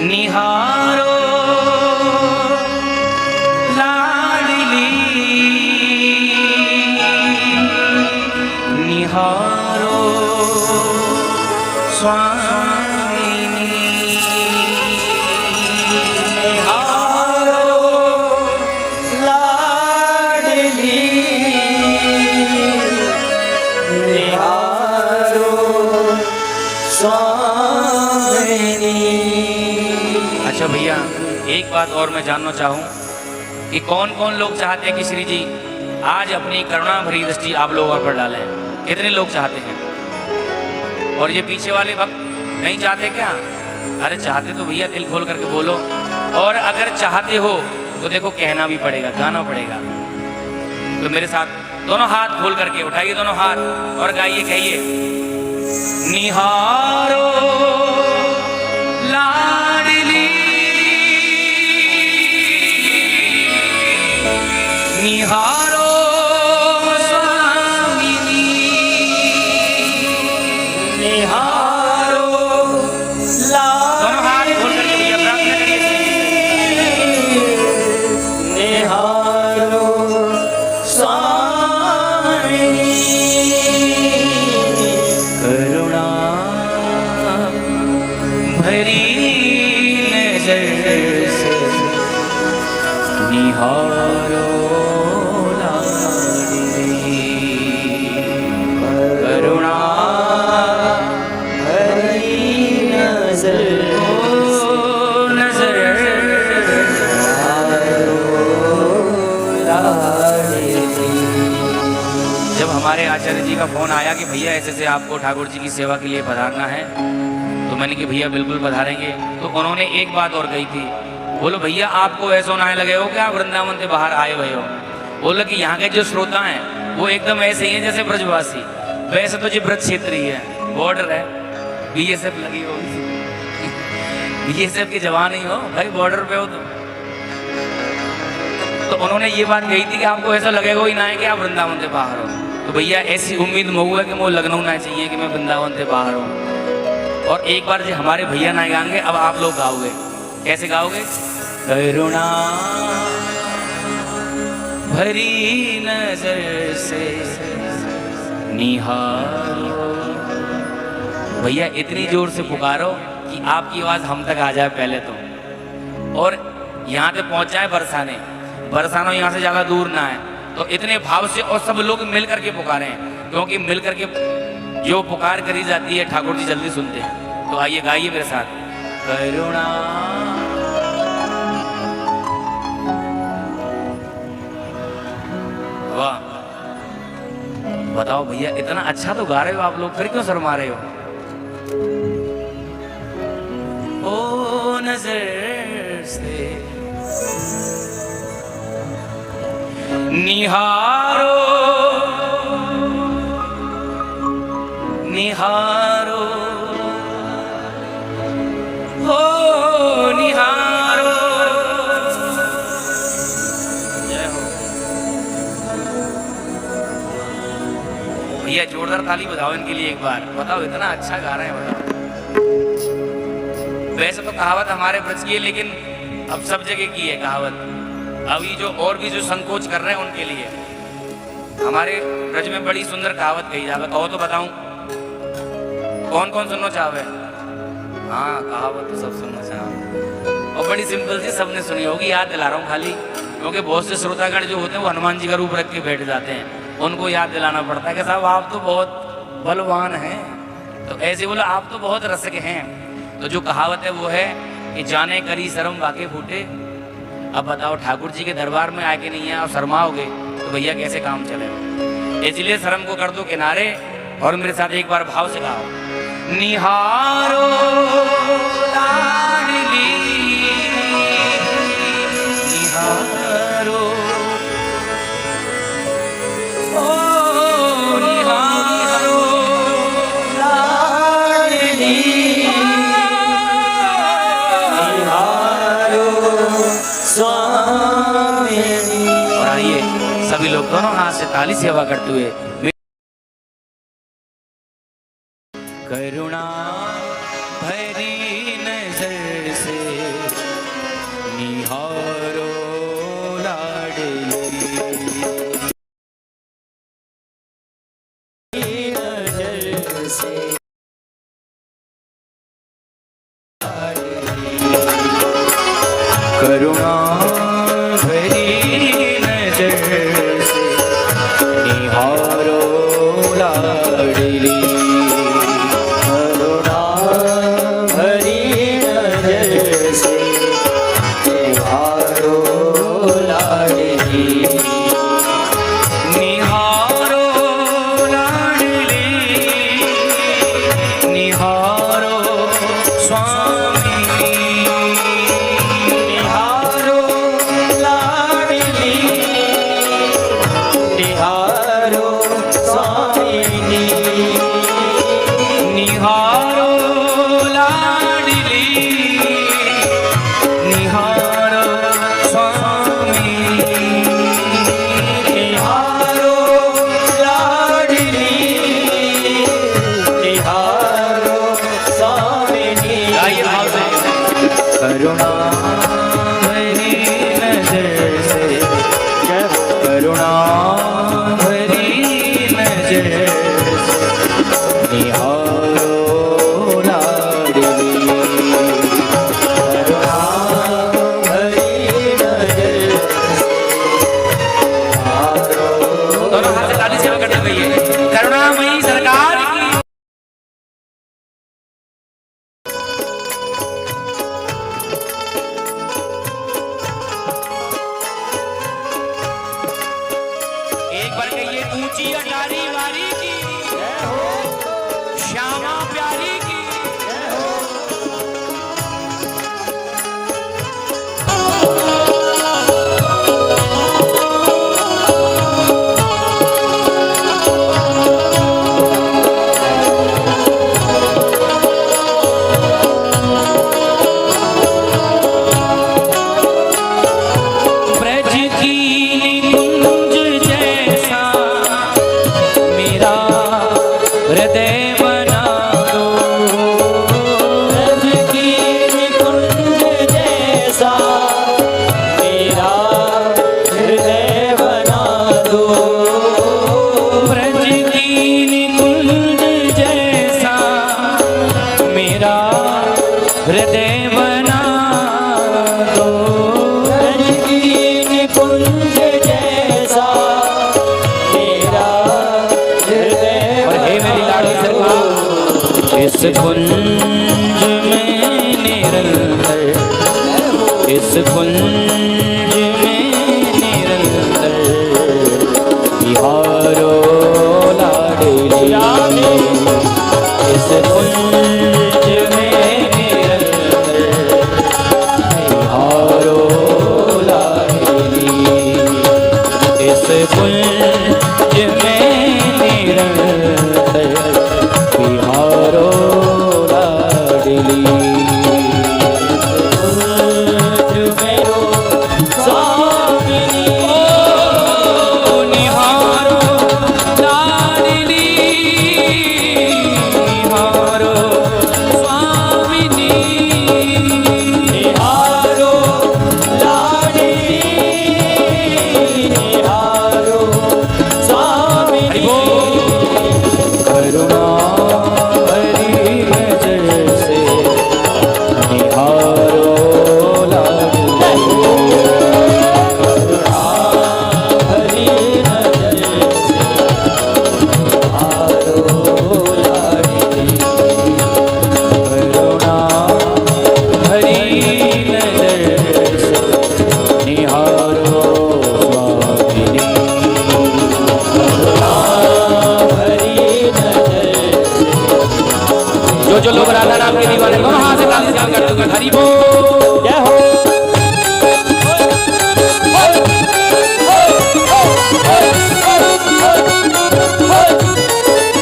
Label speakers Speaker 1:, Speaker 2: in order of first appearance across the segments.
Speaker 1: निहारो लाडली निहारो स्वामिनी निहारो लाडली निहारो स्वामिनी। अच्छा भैया, एक बात और मैं जानना चाहूं कि कौन कौन लोग चाहते हैं कि श्री जी आज अपनी करुणा भरी दृष्टि आप लोगों पर डालें? कितने लोग चाहते हैं? और ये पीछे वाले भक्त नहीं चाहते क्या? अरे चाहते तो भैया दिल खोल करके बोलो। और अगर चाहते हो तो देखो कहना भी पड़ेगा, गाना पड़ेगा। तो मेरे साथ दोनों हाथ खोल करके उठाइए, दोनों हाथ, और गाइए, कहिए निहारो लाडली निहारो स्वामिनी निहारो दोनों हाथ खोल करके भैया प्रार्थना करिए निहारो स्वामिनी करुणा भरी नजर से निहारो करुणा भरी नजर जब हमारे आचार्य जी का फोन आया कि भैया ऐसे से आपको ठाकुर जी की सेवा के लिए पधारना है, तो मैंने कि भैया बिल्कुल पधारेंगे। तो उन्होंने एक बात और कही थी, बोलो भैया आपको ऐसा ना लगे हो कि आप वृंदावन से बाहर आए हुए हो। बोलो कि यहाँ के जो श्रोता हैं वो एकदम ऐसे ही हैं जैसे ब्रजवासी। वैसे तो जी ब्रज क्षेत्र ही है, बॉर्डर है, बीएसएफ लगी हो, बीएसएफ के जवान ही हो भाई, बॉर्डर पे हो तो उन्होंने ये बात कही थी कि आपको ऐसा लगेगा ही ना है कि आप वृंदावन से बाहर हो। तो भैया ऐसी उम्मीद मऊ है कि मुझे लगना होना चाहिए कि मैं वृंदावन से बाहर हूँ। और एक बार जो हमारे भैया ना गाएंगे, अब आप लोग गाओगे। कैसे गाओगे? करुणा भरी नजर से निहारो। भैया इतनी जोर से पुकारो कि आपकी आवाज हम तक आ जाए पहले तो, और यहाँ पे पहुंच जाए बरसाने। बरसाना यहाँ से ज्यादा दूर ना है, तो इतने भाव से और सब लोग मिल करके पुकारे, क्योंकि मिल करके जो पुकार करी जाती है ठाकुर जी जल्दी सुनते हैं। तो आइए गाइए मेरे साथ, करुणा वाह। बताओ भैया, इतना अच्छा तो गा रहे हो आप लोग, फिर क्यों शर्मा रहे हो? ओ नजर से निहारो निहारो हो निहारो। जय हो भैया, जोरदार ताली बजाओ इनके लिए एक बार। बताओ इतना अच्छा गा रहे हैं, बताओ। वैसे तो कहावत हमारे ब्रज की है, लेकिन अब सब जगह की है कहावत। अभी जो और भी जो संकोच कर रहे हैं उनके लिए हमारे ब्रज में बड़ी सुंदर कहावत कही जावे। कहो तो बताऊं, कौन कौन सुनना चाहे? हाँ, कहावत तो सब सुनना चाहे, और बड़ी सिंपल सी, सबने सुनी होगी। याद दिला रहा हूँ खाली, क्योंकि बहुत से श्रोतागण जो होते हैं वो हनुमान जी का रूप रख के बैठ जाते हैं, उनको याद दिलाना पड़ता है कि साहब आप तो बहुत बलवान हैं। तो ऐसे बोलो आप तो बहुत रसिक हैं। तो जो कहावत है वो है कि जाने करी शर्म वाके फूटे। अब बताओ, ठाकुर जी के दरबार में आके नहीं है और शर्माओगे तो भैया कैसे काम चलेगा? इसलिए शर्म को कर दो किनारे, और मेरे साथ एक बार भाव से गाओ, निहारो लाडली निहारो ओ निहारो लाडली निहारो स्वामिनी। और आइए सभी लोग दोनों हाथ से ताली सेवा करते हुए, करुणा भरी नजर से
Speaker 2: करुणा भरी नजर से निहारो लाडली, करुणा भरी नजर से निहारो लाडली, निहारो लाडली, निहारो स्वामी, निहारो लाडली, निहारो स्वामी, निहारो लाडली, निहारो स्वामी, निहारो लाडली, निहारो स्वामी। आइए भाव से। करुणा भरी नजर से, करुणा भरी नजर से निहारो लाडली, करुणा भरी नजर से निहारो।
Speaker 1: दोनों हाथ से ताली सेवा करते हुए करुणामयी सरकार की। एक बार कहिए ऊंची अटारी वारी की जय हो, श्यामा प्यारी की जय हो। ब्रज की कुंज जैसा मेरा हृदय बना दो, ब्रज की कुंज जैसा मेरा हृदय बना दो, ब्रज की कुंज जैसा मेरा हृदय बना दो, ब्रज की कुंज जैसा मेरा हृदय। और हे मेरी लाडली सरकार, इस कुंज में निरंतर, इस कुंज में निरंतर बिहारो लाडली, इस कुंज में निरंतर बिहारो लाडली, इस कुंज में निरंतर बिहारो लाडली, कुंज में स्वामिनी, निहारो लाडली, निहारो स्वामिनी, निहारो लाडली, निहारो स्वामिनी, करुणा भरी नजर से निहारो लाडली, करुणा भरी नजर से निहारो लाडली, करुणा भरी नजर से निहारो स्वामिनी, करुणा भरी नजर से। जो लोग राधा नाम के दीवाने दोनों हाथ से ताली से करते हुए हरि बोल जय हो।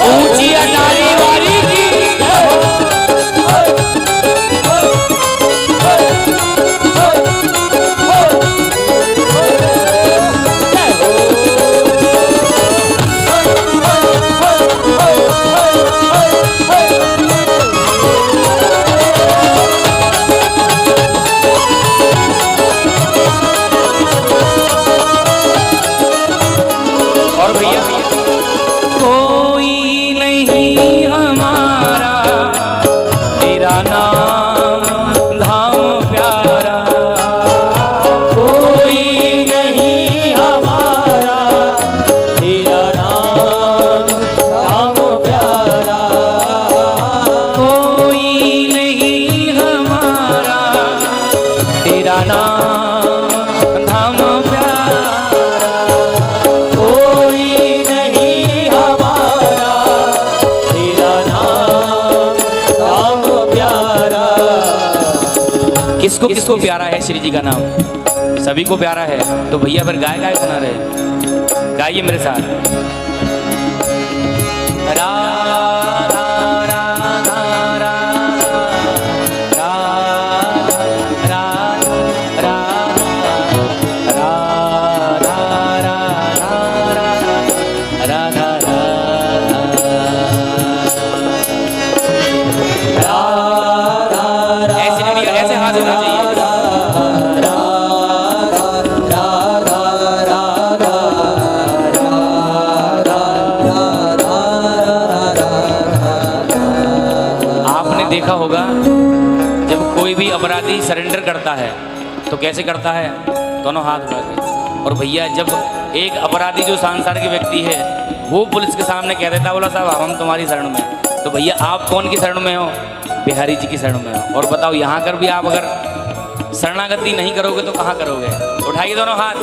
Speaker 1: ऊंची अटारी वारी की जय हो। किसको किसको प्यारा है श्री जी का नाम? सभी को प्यारा है। तो भैया फिर गाय गाय सुना रहे, गाइए मेरे साथ। राधा राधा राधा ऐसे हाथ होना चाहिए। आपने देखा होगा जब कोई भी अपराधी सरेंडर करता है तो कैसे करता है? दोनों हाथ उठा के। और भैया जब एक अपराधी जो सांसारिक व्यक्ति है वो पुलिस के सामने कह देता, बोला साहब हम तुम्हारी शरण में, तो भैया आप कौन की शरण में हो? बिहारी जी की शरण में हो। और बताओ यहाँ कर भी आप अगर शरणागति नहीं करोगे तो कहाँ करोगे? उठाइए दोनों हाथ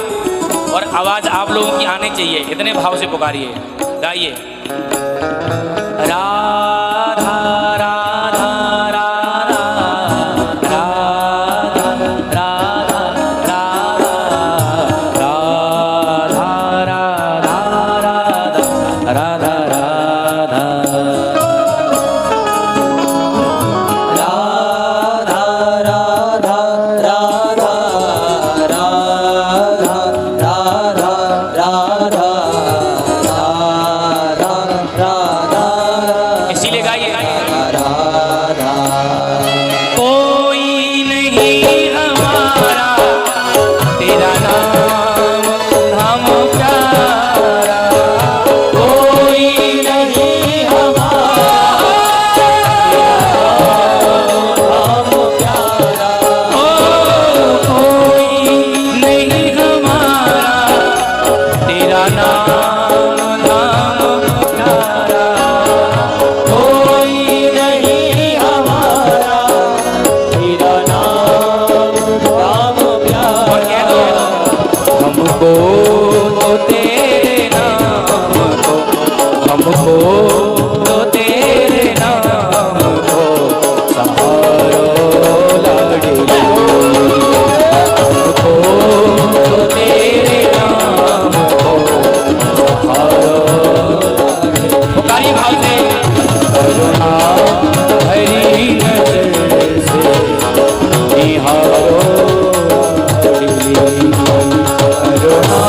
Speaker 1: और आवाज आप लोगों की आनी चाहिए, इतने भाव से पुकारिए, गाइए। राधा राधा राधा राधा राधा राधा राधा इसीलिए गाइए। कोई नहीं हमारा तेरा नाम हम प्यारा, कोई नहीं हमारा हम प्यारा, कोई नहीं हमारा तेरा नाम हम प्यारा, कोई नहीं हमारा तेरा नाम प्यारा। और कह दो हमको तो तेरे नाम को, हमको तो तेरे नाम को सहारो लाडली, हमको तो तेरे नाम को सहारो लाडली। पुकारिए भाव से। करुणा भरी नजर से निहारो लाडली, करुणा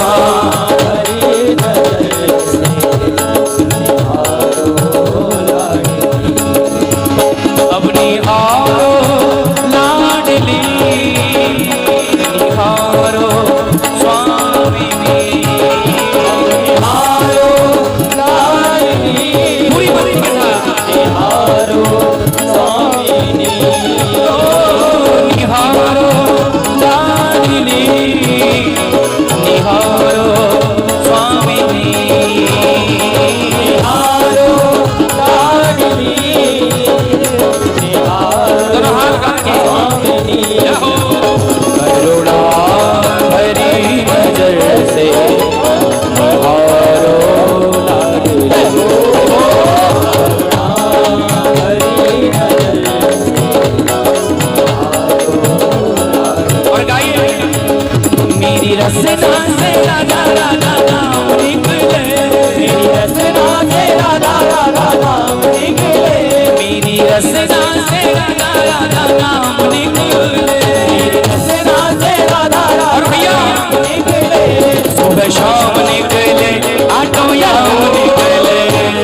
Speaker 1: भरी नजर से निहारो लाडली, अब निहारो लाडली, निहारो स्वामी, निहारो लाडली, पूरी भक्ति के साथ निहारो स्वामी, निहारो लाडली, निहारो स्वामी, निहारो लाडली, दोनों हाथ करके जाओ। करुणा भरी नजर से निहारो लाडली, करुणा भरी नजर से और गाइए। मेरी रसना से राधा राधा नाम निकले, मेरी रसना से राधा राधा नाम निकले, मेरी रसना से राधा राधा नाम निकले, मेरी रसना से राधा राधा नाम निकले, सुबह शाम निकले आठों याम निकले,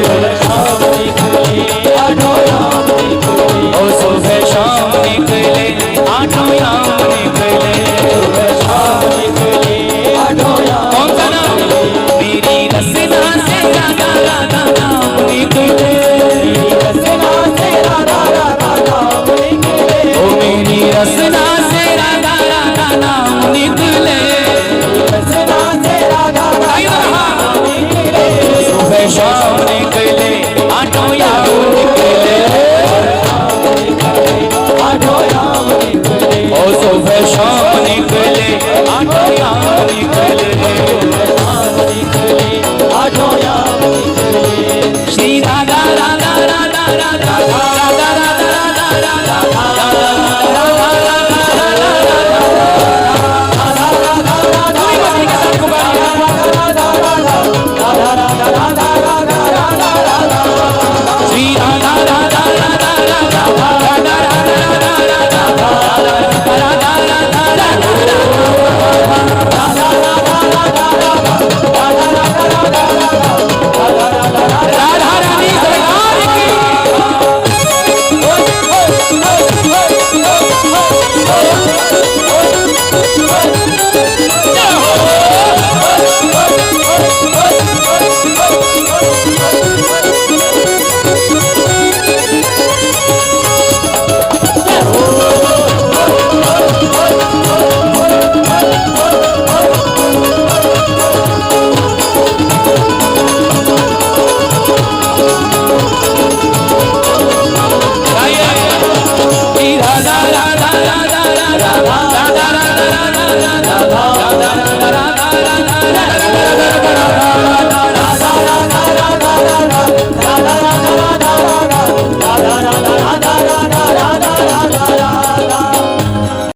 Speaker 1: सुबह शाम निकले आठों याम निकले, ओ सुबह शाम निकले आठों याम निकले, सुबह शाम निकले आठों याम। कौन सा नाम? मेरी रसना से राधा राधा नाम निकले, मेरी रसना से राधा राधा नाम निकले, ओ मेरी रसना से राधा राधा नाम निकले, रसना से राधा राधा नाम निकले, सुबह शाम निकले आठों याम निकले, आठों याम निकले, ओ सुबह शाम निकले आठों याम निकले, आठों याम निकले। श्री राधा राधा राधा राधा राधा